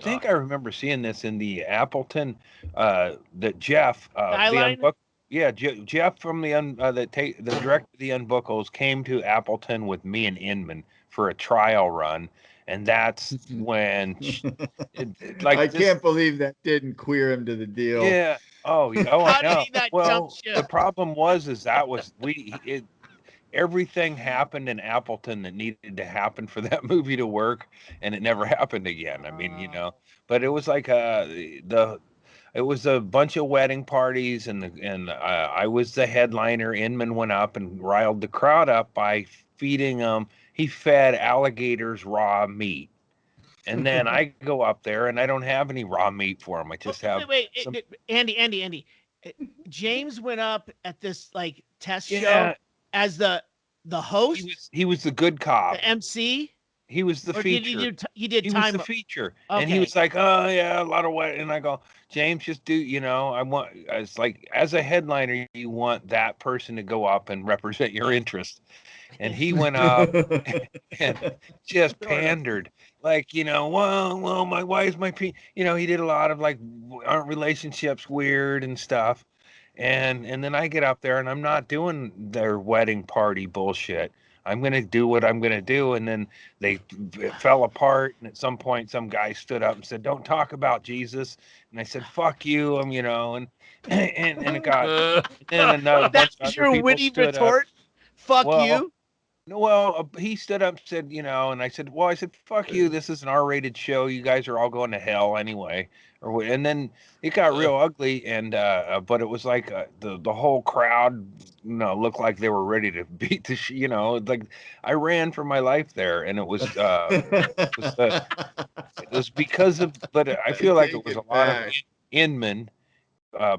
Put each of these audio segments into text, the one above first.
think I remember seeing this in the Appleton, that Jeff, the Skyline? unbook. Yeah, Jeff from the director of the Unbookles came to Appleton with me and Inman for a trial run, and that's when I like this. can't believe that didn't queer him to the deal. Yeah. Oh, I How did know. he not jump Well, the ship? problem is that was everything happened in Appleton that needed to happen for that movie to work, and it never happened again. I mean, but it was like the it was a bunch of wedding parties, and I was the headliner. Inman went up and riled the crowd up by feeding them. He fed alligators raw meat, and then I go up there and I don't have any raw meat for them. I just have Wait, some. Andy. Uh, James went up at this like test show Yeah, as the host, he was the good cop. the MC, He was the or did he feature. do? He did He was time. the feature, and he Okay. was like, "Oh yeah, a lot of wet." And I go, "James, just do. I want. It's like as a headliner, you want that person to go up and represent your interest." And he went up and just pandered, like, well, my wife's my he did a lot of like, aren't relationships weird and stuff. And then I get up there and I'm not doing their wedding party bullshit. I'm gonna do what I'm gonna do, and then it fell apart. And at some point, some guy stood up and said, "Don't talk about Jesus." And I said, "Fuck you," and it got. Then another That bunch of was other your people witty stood up. retort. Fuck Well, you. no, well, he stood up and said, and I said, well, I said, fuck you. This is an R-rated show. You guys are all going to hell anyway. And then it got real ugly, and but it was like the whole crowd, looked like they were ready to beat like I ran for my life there, and was it was because of, but I feel like Take it was a it lot of back. Inman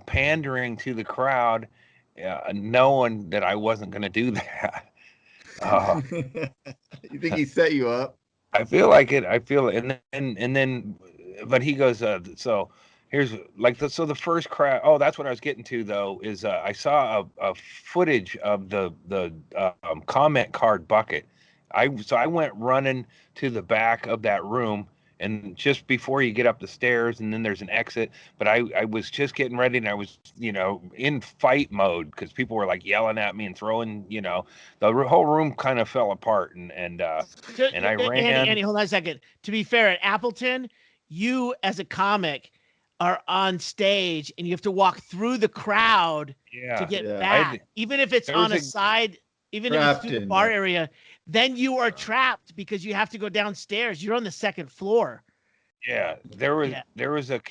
pandering to the crowd, knowing that I wasn't going to do that. Uh, You think he set you up? I feel like it. I feel it. And then, but he goes, so here's like so the first crowd. Oh, that's what I was getting to though, is I saw a footage of the comment card bucket. I went running to the back of that room, and just before you get up the stairs, and then there's an exit. But I was just getting ready, and I was in fight mode because people were like yelling at me and throwing. The whole room kind of fell apart, and I ran. Andy, hold on a second. To be fair, at Appleton, you as a comic are on stage and you have to walk through the crowd to Yeah, get Yeah. back. Even if it's there was on a a side, even if it's Trapped through the in bar there. area, then you are trapped because you have to go downstairs. You're on the second floor. yeah. There was Yeah. there was a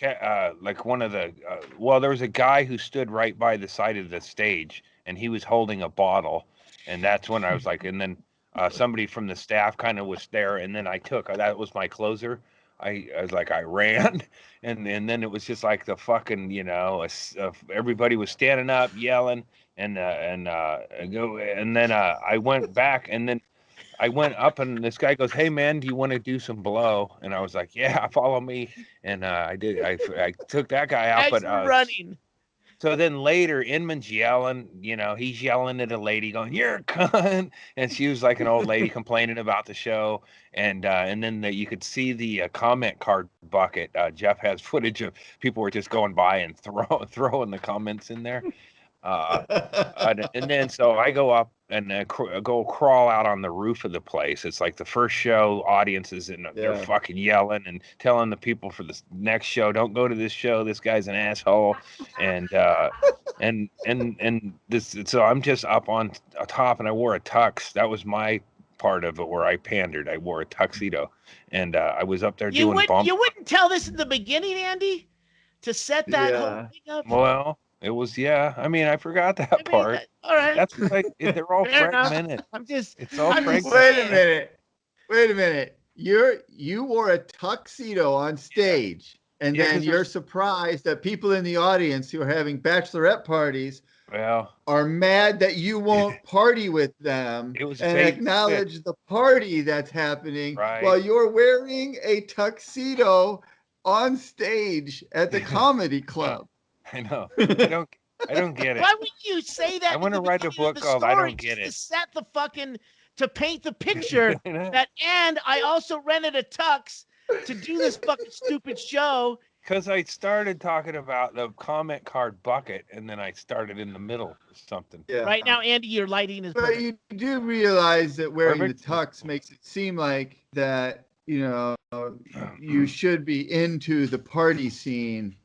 like one of the well, there was a guy who stood right by the side of the stage, and he was holding a bottle, and that's when I was like, and then somebody from the staff kind of was there, and then I took that was my closer. I was like I ran, and then it was just like the fucking everybody was standing up yelling, and go, and then I went back, and then I went up, and this guy goes, "Hey man, do you want to do some blow?" And I was like, "Yeah, follow me." And I did. I took that guy out, As but you're running. so then later, Inman's yelling. He's yelling at a lady, going, "You're a cunt," and she was like an old lady complaining about the show. And then you could see the comment card bucket. Jeff has footage of people were just going by and throwing the comments in there. Uh, and then so I go up and go crawl out on the roof of the place. It's like the first show, audiences, and they're Yeah. fucking yelling and telling the people for the next show, "Don't go to this show. This guy's an asshole." And and this. So I'm just up on top, and I wore a tux. That was my part of it where I pandered. I wore a tuxedo, and I was up there doing bump. You wouldn't tell this in the beginning, Andy, to set that whole Yeah. thing up. Well, it was, yeah. I mean, I forgot that I mean, part. all right, That's like they're all fair enough. fragmented. I'm just, It's all I'm just fragmented. Wait a saying. minute. Wait a minute. You wore a tuxedo on stage, and Yeah, then because you're there's surprised that people in the audience who are having bachelorette parties well, are mad that you won't party with them it was and bait and switch, acknowledge the party that's happening right? while you're wearing a tuxedo on stage at the comedy Uh, club. I know. I don't get it. Why would you say I that in want the to write a beginning of book the called "I story Don't Get just to It." set the fucking to paint the picture I know. that and I also rented a tux to do this fucking stupid show. Because I started talking about the comment card bucket, and then I started in the middle or something. Yeah. Right now, Andy, your lighting is But perfect. you do realize that wearing Perfect. the tux makes it seem like that, you should be into the party scene,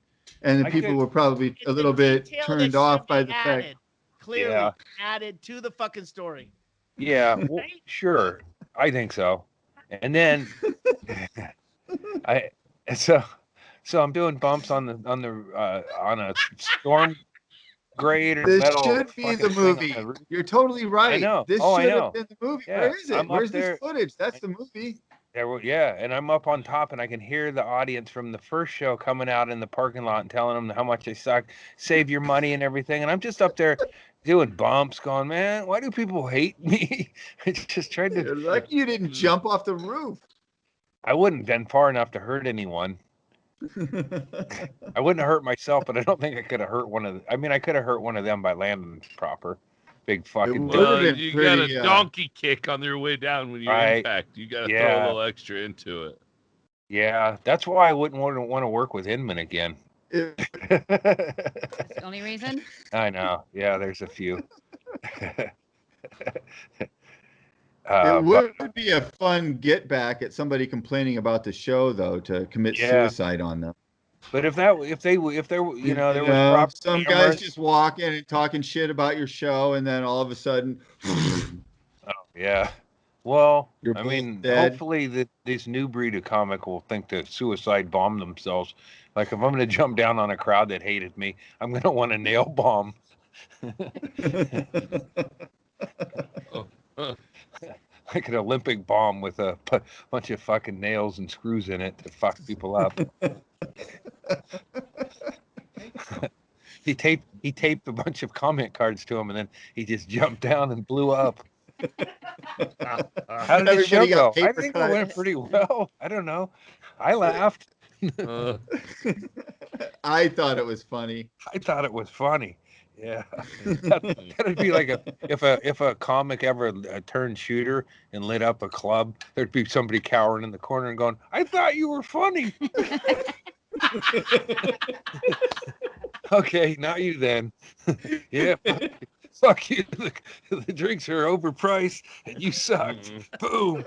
and the I people could- were probably It's a little a bit detail turned that off should by be the added, fact. clearly Yeah. added to the fucking story. Yeah, well, sure. I think so. And then I so I'm doing bumps on a storm grade or This metal should be the fucking thing on movie. the roof. You're totally right. know. This Oh, I should know. have been the movie. Yeah, Where is it? I'm up Where's there. this footage? That's the movie. Yeah, and I'm up on top, and I can hear the audience from the first show coming out in the parking lot and telling them how much they suck, save your money and everything. And I'm just up there doing bumps, going, man, why do people hate me? I just tried You're to. lucky you didn't jump off the roof. I wouldn't have been far enough to hurt anyone. I wouldn't have hurt myself, but I don't think I could have hurt one of. I mean, I could have hurt one of them by landing proper. Big fucking. It would've been You got pretty, a donkey kick on your way down when you Right. impact. You got to throw a Yeah. little extra into it. Yeah, that's why I wouldn't want to work with Inman again. It- That's the only reason. I know. Yeah, there's a few. It would be a fun get back at somebody complaining about the show, though, to commit Yeah. suicide on them. But if there was proper some cameras- guys just walk in and talking shit about your show, and then all of a sudden, Yeah. Well, You're I both mean, dead. hopefully this new breed of comic will think to suicide bomb themselves. Like if I'm going to jump down on a crowd that hated me, I'm going to want a nail bomb. Like an Olympic bomb with a bunch of fucking nails and screws in it to fuck people up. He taped a bunch of comment cards to him, and then he just jumped down and blew up. How did the show Everybody got go? I paper think it went cuts. pretty well. I don't know. I laughed. Uh, I thought it was funny. I thought it was funny. Yeah, that'd be like if a comic ever turned shooter and lit up a club, there'd be somebody cowering in the corner and going, "I thought you were funny." Okay, not you then. Yeah, fuck you. The drinks are overpriced and you sucked. Boom.